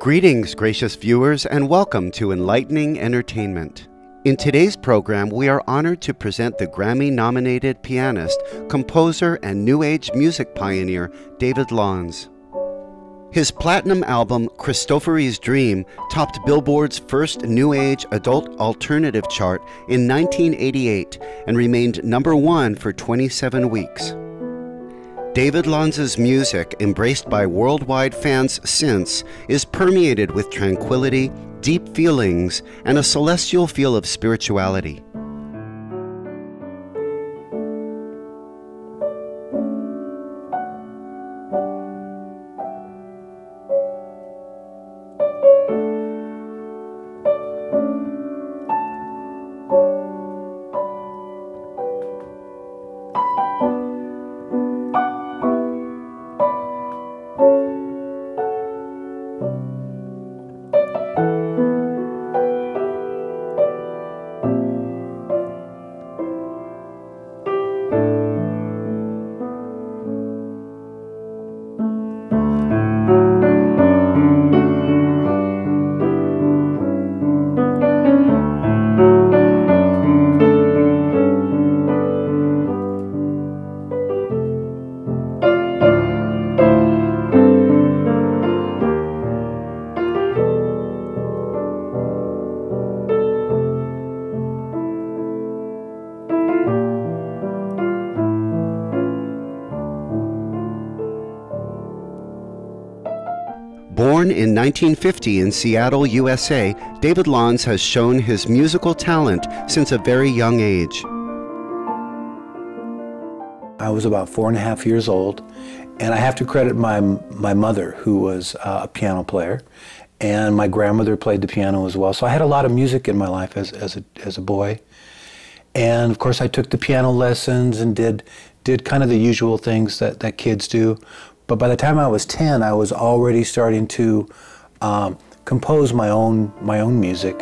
Greetings, gracious viewers, and welcome to Enlightening Entertainment. In today's program, we are honored to present the Grammy-nominated pianist, composer, and New Age music pioneer, David Lanz. His platinum album, Christophery's Dream, topped Billboard's first New Age adult alternative chart in 1988 and remained #1 for 27 weeks. David Lanz's music, embraced by worldwide fans since, is permeated with tranquility, deep feelings, and a celestial feel of spirituality. Born in 1950 in Seattle, USA, David Lanz has shown his musical talent since a very young age. I was about 4.5 years old, and I have to credit my mother, who was a piano player, and my grandmother played the piano as well. So I had a lot of music in my life as a boy. And of course I took the piano lessons and did kind of the usual things that kids do. But by the time I was 10, I was already starting to compose my own music.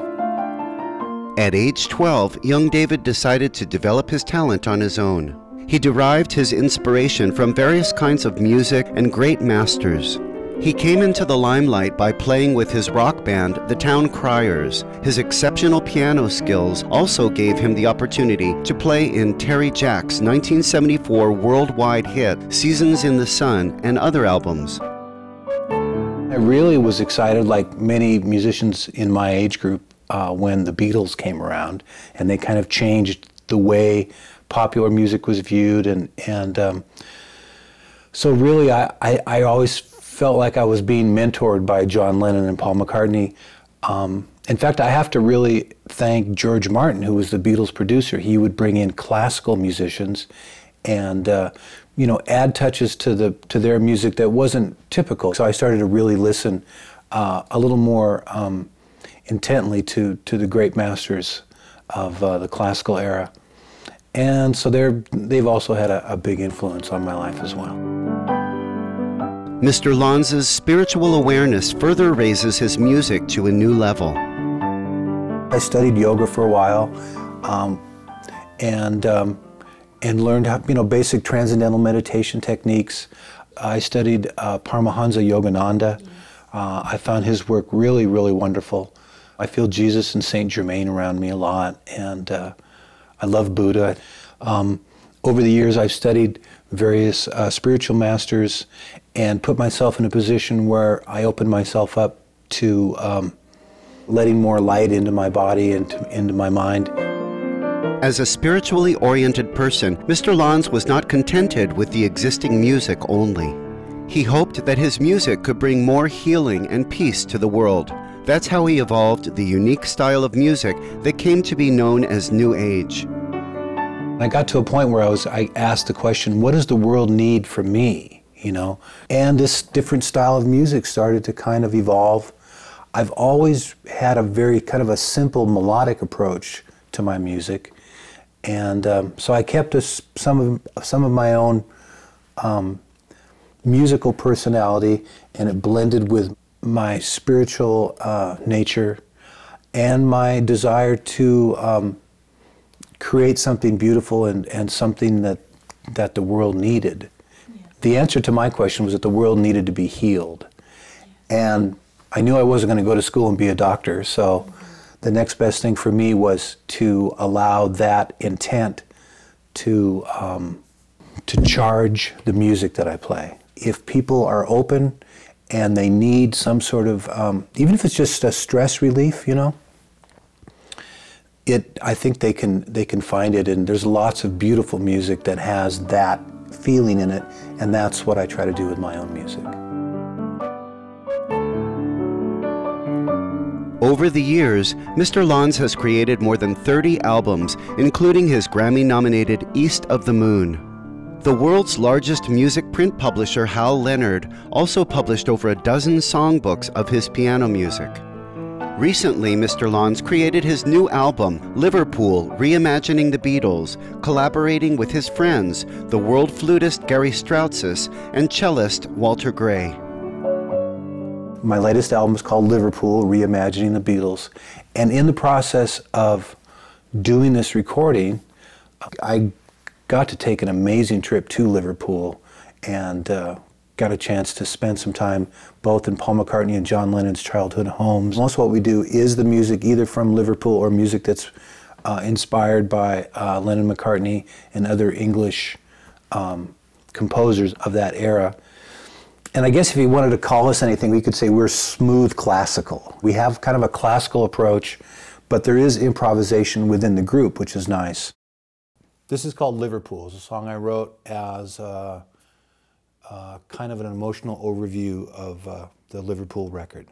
At age 12, young David decided to develop his talent on his own. He derived his inspiration from various kinds of music and great masters. He came into the limelight by playing with his rock band, the Town Criers. His exceptional piano skills also gave him the opportunity to play in Terry Jack's 1974 worldwide hit, Seasons in the Sun, and other albums. I really was excited, like many musicians in my age group, when the Beatles came around, and they kind of changed the way popular music was viewed, and so really I always felt like I was being mentored by John Lennon and Paul McCartney. In fact, I have to really thank George Martin, who was the Beatles producer. He would bring in classical musicians and add touches to their music that wasn't typical. So I started to really listen a little more intently to the great masters of the classical era. And so they've also had a big influence on my life as well. Mr. Lanz's spiritual awareness further raises his music to a new level. I studied yoga for a while, and learned how, basic transcendental meditation techniques. I studied Paramahansa Yogananda. I found his work really, really wonderful. I feel Jesus and Saint Germain around me a lot, and I love Buddha. Over the years, I've studied various spiritual masters and put myself in a position where I open myself up to letting more light into my body and into my mind. As a spiritually oriented person, Mr. Lanz was not contented with the existing music only. He hoped that his music could bring more healing and peace to the world. That's how he evolved the unique style of music that came to be known as New Age. I got to a point where I asked the question, what does the world need from me? And this different style of music started to kind of evolve. I've always had a very kind of a simple melodic approach to my music, and so I kept some of my own musical personality, and it blended with my spiritual nature and my desire to create something beautiful and something that the world needed. The answer to my question was that the world needed to be healed. And I knew I wasn't going to go to school and be a doctor, so the next best thing for me was to allow that intent to charge the music that I play. If people are open and they need some sort of, even if it's just a stress relief, you know, I think they can find it, and there's lots of beautiful music that has that feeling in it, and that's what I try to do with my own music. Over the years, Mr. Lanz has created more than 30 albums, including his Grammy-nominated East of the Moon. The world's largest music print publisher, Hal Leonard, also published over a dozen songbooks of his piano music. Recently, Mr. Lanz created his new album, Liverpool, Reimagining the Beatles, collaborating with his friends, the world flutist Gary Strautzis and cellist Walter Gray. My latest album is called Liverpool, Reimagining the Beatles. And in the process of doing this recording, I got to take an amazing trip to Liverpool and got a chance to spend some time both in Paul McCartney and John Lennon's childhood homes. Most of what we do is the music either from Liverpool or music that's inspired by Lennon, McCartney, and other English composers of that era. And I guess if you wanted to call us anything, we could say we're smooth classical. We have kind of a classical approach, but there is improvisation within the group, which is nice. This is called Liverpool. It's a song I wrote as kind of an emotional overview of the Liverpool record.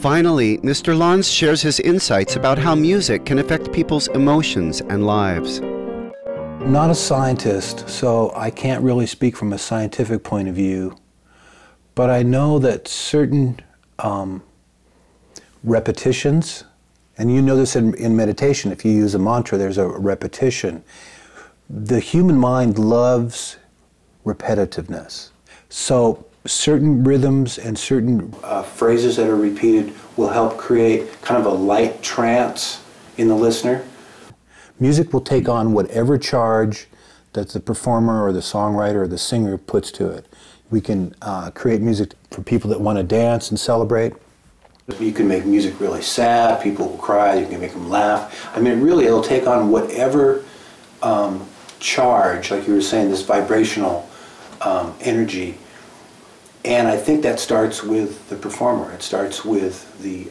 Finally, Mr. Lanz shares his insights about how music can affect people's emotions and lives. I'm not a scientist, so I can't really speak from a scientific point of view, but I know that certain repetitions, and you know this in meditation, if you use a mantra, there's a repetition. The human mind loves repetitiveness. So certain rhythms and certain phrases that are repeated will help create kind of a light trance in the listener. Music will take on whatever charge that the performer or the songwriter or the singer puts to it. We can create music for people that want to dance and celebrate. You can make music really sad, people will cry, you can make them laugh. I mean, really, it'll take on whatever charge, like you were saying, this vibrational energy. And I think that starts with the performer. It starts with the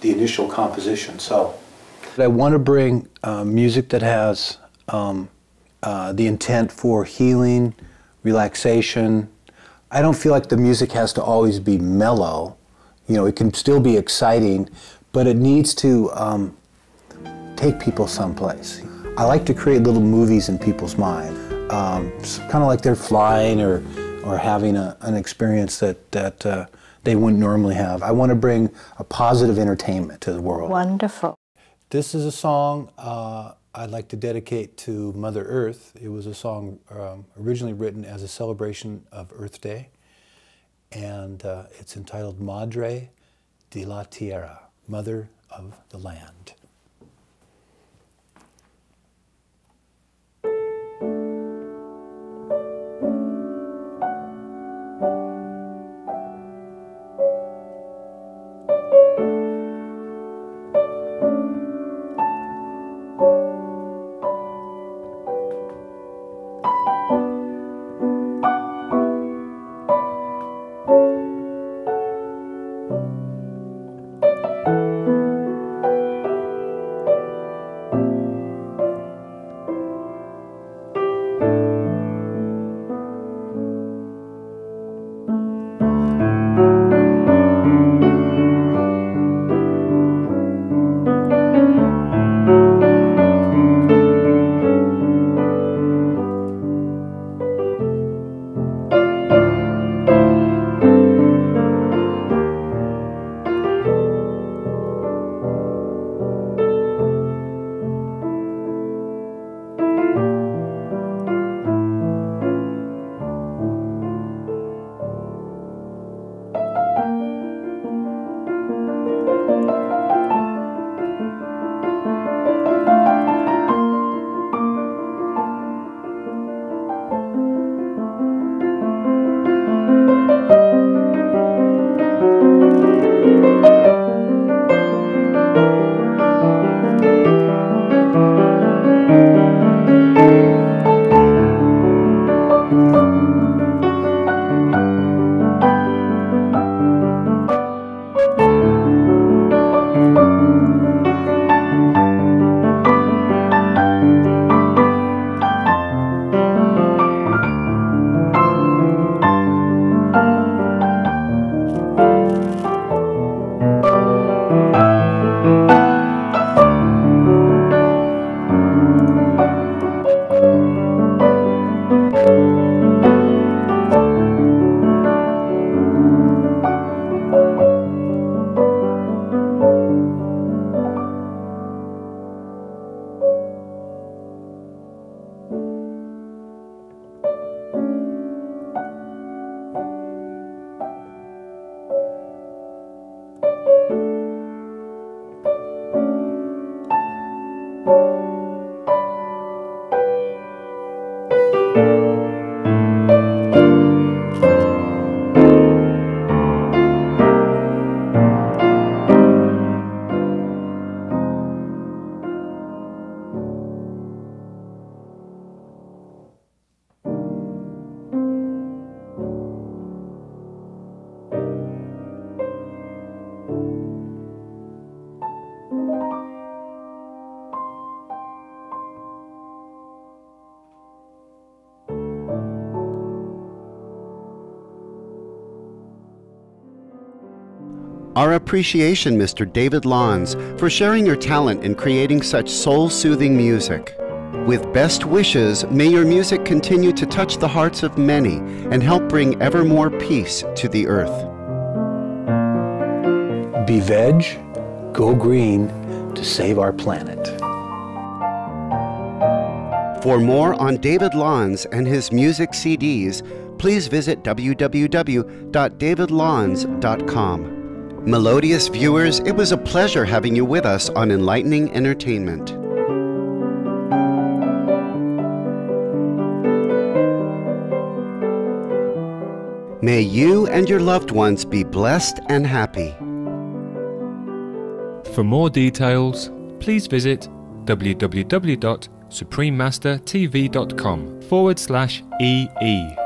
initial composition. So I want to bring music that has the intent for healing, relaxation. I don't feel like the music has to always be mellow. You know, it can still be exciting, but it needs to take people someplace. I like to create little movies in people's mind, kind of like they're flying or having an experience that they wouldn't normally have. I want to bring a positive entertainment to the world. Wonderful. This is a song I'd like to dedicate to Mother Earth. It was a song originally written as a celebration of Earth Day, and it's entitled Madre de la Tierra, Mother of the Land. Our appreciation, Mr. David Lanz, for sharing your talent in creating such soul-soothing music. With best wishes, may your music continue to touch the hearts of many and help bring ever more peace to the earth. Be veg, go green to save our planet. For more on David Lanz and his music CDs, please visit www.davidlanz.com. Melodious viewers, it was a pleasure having you with us on Enlightening Entertainment. May you and your loved ones be blessed and happy. For more details, please visit www.suprememastertv.com/EE.